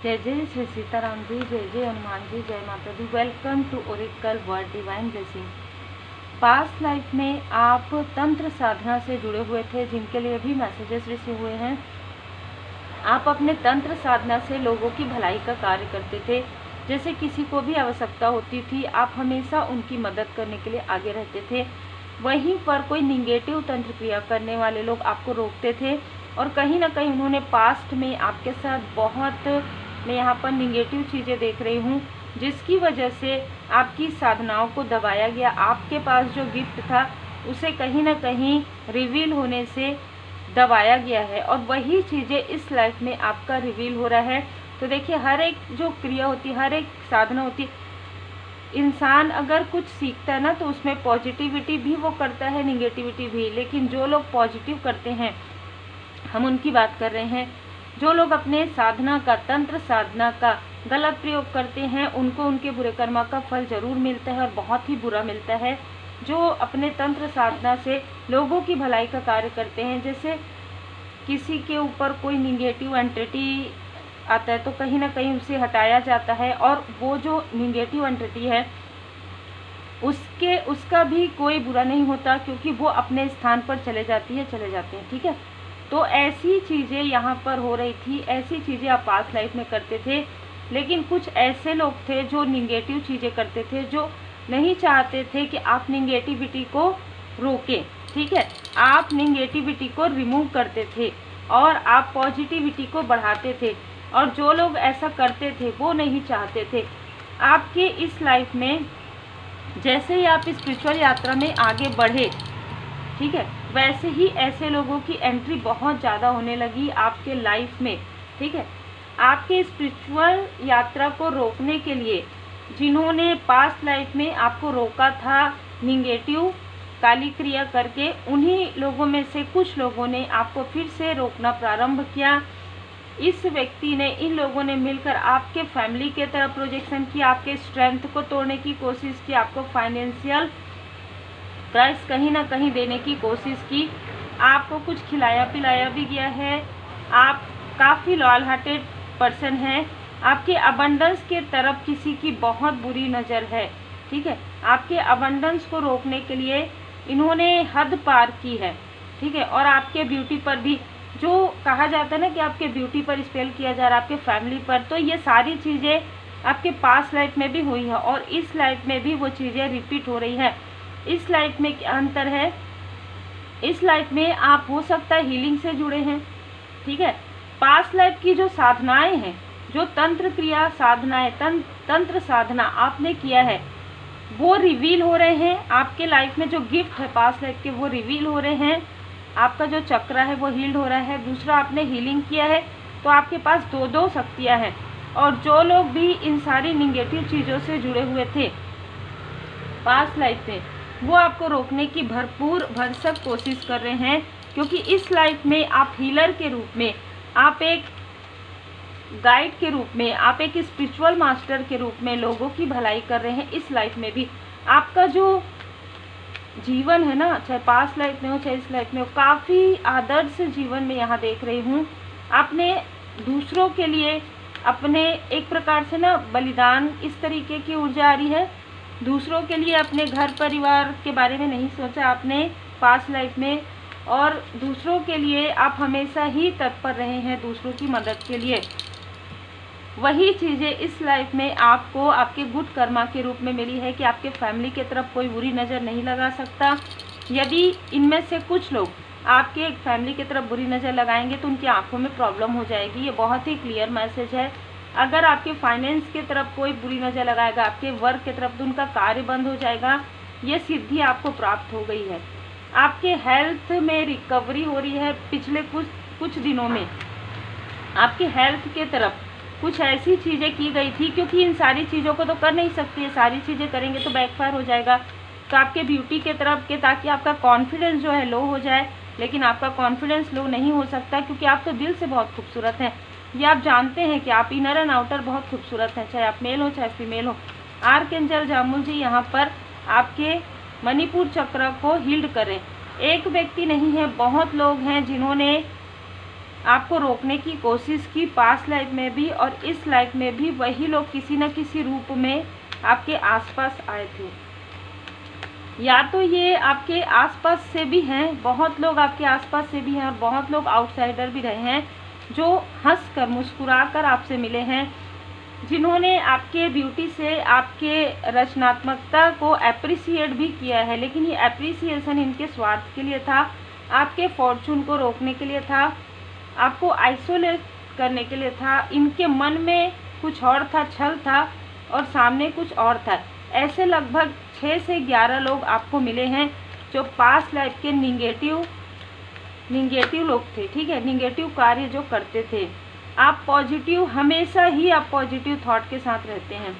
जय जय श्री सीताराम जी, जय जय हनुमान जी, जय माता दी। Welcome to Oracle Word Divine Blessing. Past life में आप तंत्र साधना से जुड़े हुए थे, जिनके लिए भी मैसेजेस रिसीव हुए हैं। आप अपने तंत्र साधना से लोगों की भलाई का कार्य करते थे। जैसे किसी को भी आवश्यकता होती थी, आप हमेशा उनकी मदद करने के लिए आगे रहते थे। वहीं पर कोई निगेटिव तंत्र क्रिया करने वाले लोग आपको रोकते थे, और कहीं ना कहीं उन्होंने पास्ट में आपके साथ बहुत, मैं यहाँ पर निगेटिव चीज़ें देख रही हूँ, जिसकी वजह से आपकी साधनाओं को दबाया गया। आपके पास जो गिफ्ट था उसे कहीं ना कहीं रिवील होने से दबाया गया है, और वही चीज़ें इस लाइफ में आपका रिवील हो रहा है। तो देखिए, हर एक जो क्रिया होती है, हर एक साधना होती है, इंसान अगर कुछ सीखता है ना, तो उसमें पॉजिटिविटी भी वो करता है, निगेटिविटी भी। लेकिन जो लोग पॉजिटिव करते हैं, हम उनकी बात कर रहे हैं। जो लोग अपने साधना का, तंत्र साधना का गलत प्रयोग करते हैं, उनको उनके बुरे कर्मा का फल जरूर मिलता है, और बहुत ही बुरा मिलता है। जो अपने तंत्र साधना से लोगों की भलाई का कार्य करते हैं, जैसे किसी के ऊपर कोई निगेटिव एंटिटी आता है, तो कहीं ना कहीं उसे हटाया जाता है, और वो जो निगेटिव एंटिटी है उसका भी कोई बुरा नहीं होता, क्योंकि वो अपने स्थान पर चले जाते हैं। ठीक है, तो ऐसी चीज़ें यहाँ पर हो रही थी, ऐसी चीज़ें आप पास्ट लाइफ में करते थे। लेकिन कुछ ऐसे लोग थे जो निगेटिव चीज़ें करते थे, जो नहीं चाहते थे कि आप निगेटिविटी को रोकें। ठीक है, आप निगेटिविटी को रिमूव करते थे और आप पॉजिटिविटी को बढ़ाते थे। और जो लोग ऐसा करते थे वो नहीं चाहते थे आपके इस लाइफ में, जैसे ही आप स्पिरिचुअल यात्रा में आगे बढ़े, ठीक है, वैसे ही ऐसे लोगों की एंट्री बहुत ज़्यादा होने लगी आपके लाइफ में। ठीक है, आपके स्पिरिचुअल यात्रा को रोकने के लिए जिन्होंने पास्ट लाइफ में आपको रोका था निगेटिव काली क्रिया करके, उन्हीं लोगों में से कुछ लोगों ने आपको फिर से रोकना प्रारंभ किया। इस व्यक्ति ने, इन लोगों ने मिलकर आपके फैमिली के तरफ प्रोजेक्शन किया, आपके स्ट्रेंथ को तोड़ने की कोशिश की, आपको फाइनेंशियल प्राइस कहीं ना कहीं देने की कोशिश की, आपको कुछ खिलाया पिलाया भी गया है। आप काफ़ी लॉयल हार्टेड पर्सन हैं। आपके अबंडेंस के तरफ किसी की बहुत बुरी नज़र है। ठीक है, आपके अबंडेंस को रोकने के लिए इन्होंने हद पार की है। ठीक है, और आपके ब्यूटी पर भी, जो कहा जाता है ना कि आपके ब्यूटी पर स्पेल किया जा रहा है, आपके फैमिली पर, तो ये सारी चीज़ें आपके पास्ट लाइफ में भी हुई है, और इस लाइफ में भी वो चीज़ें रिपीट हो रही है। इस लाइफ में क्या अंतर है? इस लाइफ में आप हो सकता है हीलिंग से जुड़े हैं। ठीक है, पास्ट लाइफ की जो साधनाएं हैं, जो तंत्र क्रिया साधनाएं, तंत्र साधना आपने किया है, वो रिवील हो रहे हैं। आपके लाइफ में जो गिफ्ट है पास्ट लाइफ के, वो रिवील हो रहे हैं। आपका जो चक्र है वो हील्ड हो रहा है। दूसरा, आपने हीलिंग किया है, तो आपके पास दो शक्तियाँ हैं। और जो लोग भी इन सारी निगेटिव चीज़ों से जुड़े हुए थे पास्ट लाइफ में, वो आपको रोकने की भरपूर भरसक कोशिश कर रहे हैं, क्योंकि इस लाइफ में आप हीलर के रूप में, आप एक गाइड के रूप में, आप एक स्पिरिचुअल मास्टर के रूप में लोगों की भलाई कर रहे हैं। इस लाइफ में भी आपका जो जीवन है ना, चाहे पास्ट लाइफ में हो चाहे इस लाइफ में हो, काफ़ी आदर्श जीवन में यहाँ देख रही हूँ। आपने दूसरों के लिए अपने एक प्रकार से ना बलिदान, इस तरीके की ऊर्जा आ रही है। दूसरों के लिए, अपने घर परिवार के बारे में नहीं सोचा आपने पास्ट लाइफ में, और दूसरों के लिए आप हमेशा ही तत्पर रहे हैं, दूसरों की मदद के लिए। वही चीज़ें इस लाइफ में आपको आपके गुड कर्मा के रूप में मिली है कि आपके फैमिली की तरफ कोई बुरी नज़र नहीं लगा सकता। यदि इनमें से कुछ लोग आपके फैमिली की तरफ बुरी नज़र लगाएंगे, तो उनकी आंखों में प्रॉब्लम हो जाएगी। ये बहुत ही क्लियर मैसेज है। अगर आपके फाइनेंस की तरफ कोई बुरी नज़र लगाएगा, आपके वर्क की तरफ, तो उनका कार्य बंद हो जाएगा। ये सिद्धि आपको प्राप्त हो गई है। आपके हेल्थ में रिकवरी हो रही है। पिछले कुछ दिनों में आपकी हेल्थ के तरफ कुछ ऐसी चीज़ें की गई थी, क्योंकि इन सारी चीज़ों को तो कर नहीं सकती है, सारी चीज़ें करेंगे तो बैकफायर हो जाएगा। तो आपके ब्यूटी के तरफ के, ताकि आपका कॉन्फिडेंस जो है लो हो जाए, लेकिन आपका कॉन्फिडेंस लो नहीं हो सकता, क्योंकि आप तो दिल से बहुत खूबसूरत हैं। ये आप जानते हैं कि आप इनर एंड आउटर बहुत खूबसूरत हैं, चाहे आप मेल हो चाहे फीमेल हो। आर्कएंजल जामुल जी यहाँ पर आपके मणिपुर चक्र को हील्ड करें। एक व्यक्ति नहीं है, बहुत लोग हैं जिन्होंने आपको रोकने की कोशिश की पास्ट लाइफ में भी और इस लाइफ में भी वही लोग किसी न किसी रूप में आपके आसपास आए थे। या तो ये आपके आसपास से भी हैं, बहुत लोग आपके आसपास से भी हैं और बहुत लोग आउटसाइडर भी रहे हैं जो हंसकर मुस्कुराकर आपसे मिले हैं, जिन्होंने आपके ब्यूटी से आपके रचनात्मकता को एप्रिसिएट भी किया है। लेकिन ये एप्रिसिएशन इनके स्वार्थ के लिए था, आपके फॉर्चून को रोकने के लिए था, आपको आइसोलेट करने के लिए था। इनके मन में कुछ और था, छल था और सामने कुछ और था। ऐसे लगभग 6 से 11 लोग आपको मिले हैं जो पास्ट लाइफ के निगेटिव लोग थे, ठीक है, निगेटिव कार्य जो करते थे। आप पॉजिटिव, हमेशा ही आप पॉजिटिव थॉट के साथ रहते हैं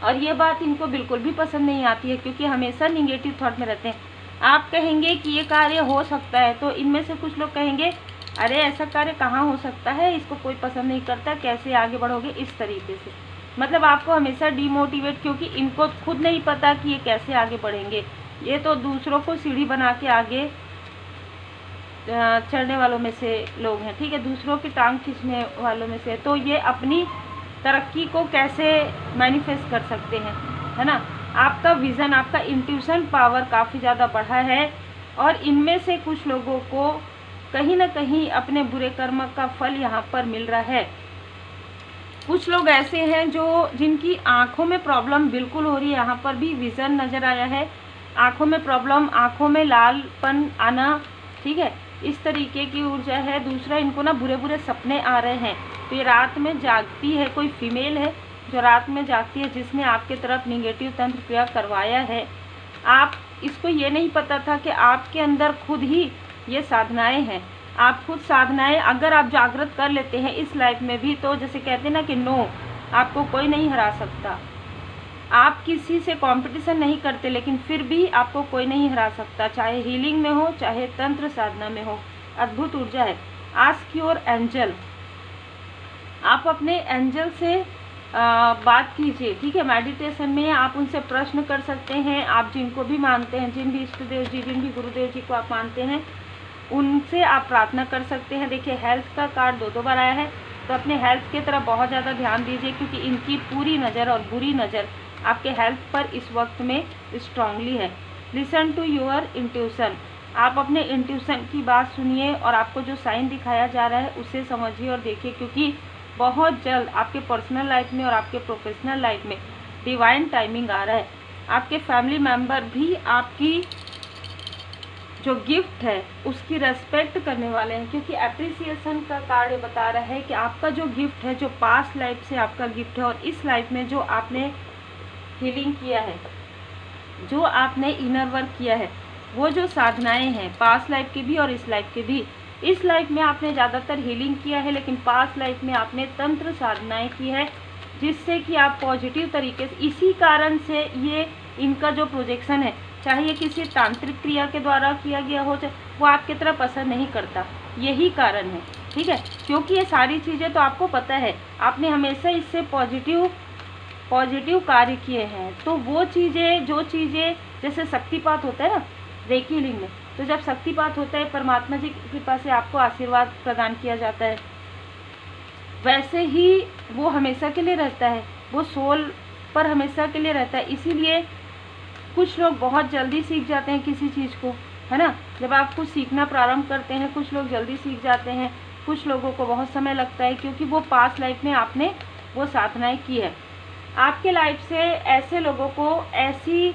और ये बात इनको बिल्कुल भी पसंद नहीं आती है क्योंकि हमेशा निगेटिव थॉट में रहते हैं। आप कहेंगे कि ये कार्य हो सकता है तो इनमें से कुछ लोग कहेंगे अरे ऐसा कार्य कहाँ हो सकता है, इसको कोई पसंद नहीं करता, कैसे आगे बढ़ोगे, इस तरीके से। मतलब आपको हमेशा डिमोटिवेट, क्योंकि इनको खुद नहीं पता कि ये कैसे आगे बढ़ेंगे। ये तो दूसरों को सीढ़ी बना के आगे चढ़ने वालों में से लोग हैं, ठीक है, दूसरों की टांग खींचने वालों में से। तो ये अपनी तरक्की को कैसे मैनिफेस्ट कर सकते हैं, है ना। आपका विज़न, आपका इंट्यूशन पावर काफ़ी ज़्यादा बढ़ा है और इनमें से कुछ लोगों को कहीं ना कहीं अपने बुरे कर्म का फल यहाँ पर मिल रहा है। कुछ लोग ऐसे हैं जिनकी आँखों में प्रॉब्लम बिल्कुल हो रही है, यहाँ पर भी विज़न नज़र आया है, आँखों में प्रॉब्लम, आँखों में लालपन आना, ठीक है, इस तरीके की ऊर्जा है। दूसरा, इनको ना बुरे बुरे सपने आ रहे हैं, तो ये रात में जागती है, कोई फीमेल है जो रात में जागती है जिसने आपके तरफ निगेटिव तंत्र क्रिया करवाया है। आप इसको ये नहीं पता था कि आपके अंदर खुद ही ये साधनाएं हैं। आप खुद साधनाएं अगर आप जागृत कर लेते हैं इस लाइफ में भी, तो जैसे कहते हैं ना कि नो, आपको कोई नहीं हरा सकता। आप किसी से कंपटीशन नहीं करते लेकिन फिर भी आपको कोई नहीं हरा सकता, चाहे हीलिंग में हो चाहे तंत्र साधना में हो। अद्भुत ऊर्जा है। आस्क योर एंजल, आप अपने एंजल से बात कीजिए, ठीक है। मेडिटेशन में आप उनसे प्रश्न कर सकते हैं, आप जिनको भी मानते हैं, जिन भी इष्ट देव जी, जिन भी गुरुदेव जी को आप मानते हैं, उनसे आप प्रार्थना कर सकते हैं। देखिए, हेल्थ का कार्ड 2 बार आया है, तो अपने हेल्थ की तरफ बहुत ज़्यादा ध्यान दीजिए क्योंकि इनकी पूरी नज़र और बुरी नज़र आपके हेल्थ पर इस वक्त में स्ट्रांगली है। लिसन टू योर इंट्यूशन, आप अपने इंट्यूशन की बात सुनिए और आपको जो साइन दिखाया जा रहा है उसे समझिए और देखिए, क्योंकि बहुत जल्द आपके पर्सनल लाइफ में और आपके प्रोफेशनल लाइफ में डिवाइन टाइमिंग आ रहा है। आपके फैमिली मेम्बर भी आपकी जो गिफ्ट है उसकी रेस्पेक्ट करने वाले हैं, क्योंकि एप्रिसिएशन का कार्ड बता रहा है कि आपका जो गिफ्ट है, जो पास्ट लाइफ से आपका गिफ्ट है और इस लाइफ में जो आपने हीलिंग किया है, जो आपने इनर वर्क किया है, वो जो साधनाएं हैं पास्ट लाइफ की भी और इस लाइफ की भी। इस लाइफ में आपने ज़्यादातर हीलिंग किया है लेकिन पास्ट लाइफ में आपने तंत्र साधनाएं की है जिससे कि आप पॉजिटिव तरीके से, इसी कारण से ये इनका जो प्रोजेक्शन है, चाहे ये किसी तांत्रिक क्रिया के द्वारा किया गया हो, वो आपकी तरफ असर नहीं करता, यही कारण है, ठीक है। क्योंकि ये सारी चीज़ें तो आपको पता है, आपने हमेशा इससे पॉजिटिव कार्य किए हैं। तो वो चीज़ें, जो चीज़ें जैसे शक्तिपात होता है ना रेकी हीलिंग में, तो जब शक्तिपात होता है परमात्मा जी की कृपा से आपको आशीर्वाद प्रदान किया जाता है, वैसे ही वो हमेशा के लिए रहता है, वो सोल पर हमेशा के लिए रहता है। इसीलिए कुछ लोग बहुत जल्दी सीख जाते हैं किसी चीज़ को, है ना। जब आप कुछ सीखना प्रारंभ करते हैं, कुछ लोग जल्दी सीख जाते हैं, कुछ लोगों को बहुत समय लगता है, क्योंकि वो पास्ट लाइफ में आपने वो साधनाएं की है। आपके लाइफ से ऐसे लोगों को, ऐसी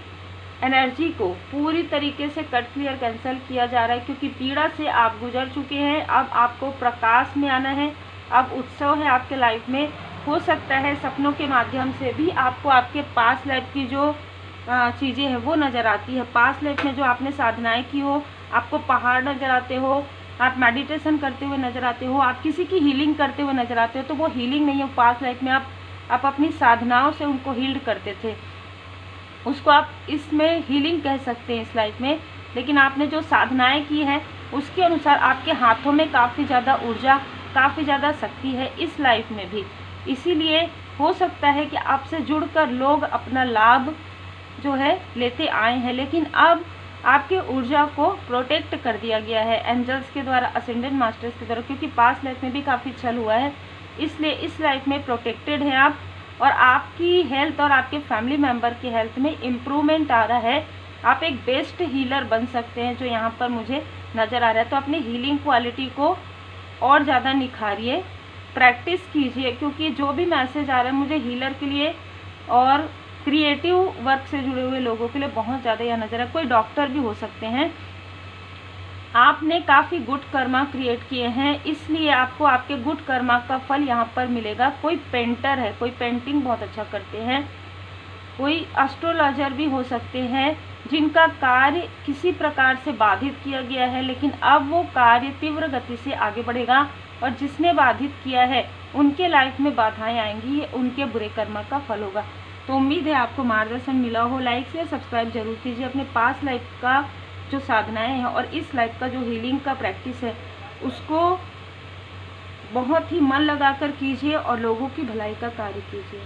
एनर्जी को पूरी तरीके से कट क्लियर कैंसिल किया जा रहा है, क्योंकि पीड़ा से आप गुजर चुके हैं। अब आपको प्रकाश में आना है, अब उत्सव है आपके लाइफ में। हो सकता है सपनों के माध्यम से भी आपको आपके पास्ट लाइफ की जो चीज़ें हैं वो नज़र आती है। पास्ट लाइफ में जो आपने साधनाएं की हो, आपको पहाड़ नज़र आते हो, आप मेडिटेशन करते हुए नज़र आते हो, आप किसी की हीलिंग करते हुए नज़र आते हो, तो वो हीलिंग नहीं है। पास्ट लाइफ में आप अपनी साधनाओं से उनको हील्ड करते थे, उसको आप इसमें हीलिंग कह सकते हैं इस लाइफ में। लेकिन आपने जो साधनाएं की हैं उसके अनुसार आपके हाथों में काफ़ी ज़्यादा ऊर्जा, काफ़ी ज़्यादा शक्ति है इस लाइफ में भी। इसीलिए हो सकता है कि आपसे जुड़कर लोग अपना लाभ जो है लेते आए हैं, लेकिन अब आपके ऊर्जा को प्रोटेक्ट कर दिया गया है एंजल्स के द्वारा, असेंडेंट मास्टर्स के द्वारा, क्योंकि पास्ट लाइफ में भी काफ़ी छल हुआ है, इसलिए इस लाइफ में प्रोटेक्टेड हैं आप। और आपकी हेल्थ और आपके फैमिली मेम्बर की हेल्थ में इम्प्रूवमेंट आ रहा है। आप एक बेस्ट हीलर बन सकते हैं, जो यहाँ पर मुझे नज़र आ रहा है। तो अपनी हीलिंग क्वालिटी को और ज़्यादा निखारिए, प्रैक्टिस कीजिए, क्योंकि जो भी मैसेज आ रहा है मुझे हीलर के लिए और क्रिएटिव वर्क से जुड़े हुए लोगों के लिए बहुत ज़्यादा यह नज़र है। कोई डॉक्टर भी हो सकते हैं। आपने काफ़ी गुड कर्मा क्रिएट किए हैं, इसलिए आपको आपके गुड कर्मा का फल यहाँ पर मिलेगा। कोई पेंटर है, कोई पेंटिंग बहुत अच्छा करते हैं, कोई एस्ट्रोलॉजर भी हो सकते हैं, जिनका कार्य किसी प्रकार से बाधित किया गया है, लेकिन अब वो कार्य तीव्र गति से आगे बढ़ेगा। और जिसने बाधित किया है उनके लाइफ में बाधाएं आएंगी, ये उनके बुरे कर्मा का फल होगा। तो उम्मीद है आपको मार्गदर्शन मिला हो। लाइक शेयर सब्सक्राइब जरूर कीजिए। अपने पास्ट लाइफ का जो साधनाएं हैं और इस लाइफ का जो हीलिंग का प्रैक्टिस है उसको बहुत ही मन लगाकर कीजिए और लोगों की भलाई का कार्य कीजिए।